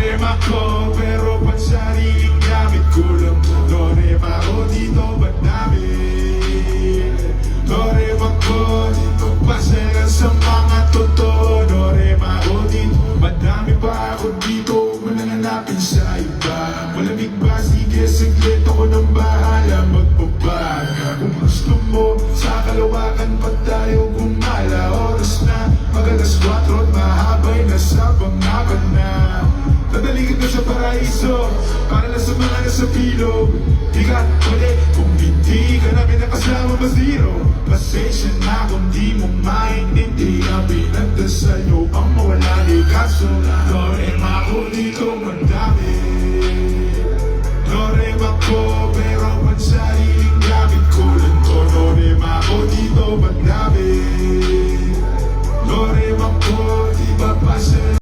Dorema ko, pero pansariling gamit ko lang. Dorema ko dito, ba't dami? Dorema ko, dito pasaya sa mga totoo. Dorema ko dito, madami pa ako dito. Huwag mo nang hanapin sa iba. Malamig ba? Sige, saglit ako nang bahala magbabaga. Kung gusto mo, sa kalawakan pa tayo gumala. Oras na, mag-alas 4 at mahabay na sa pangabag na. Tadaligan ko sa paraiso, para lang sa mga nasa pilog. Di ka pwede kung hindi ka namin nakasama ba zero. Pasensya na kung di mo maintindihan. Pinagdasal nyo ang mawala ni kaso. Dorema ko dito.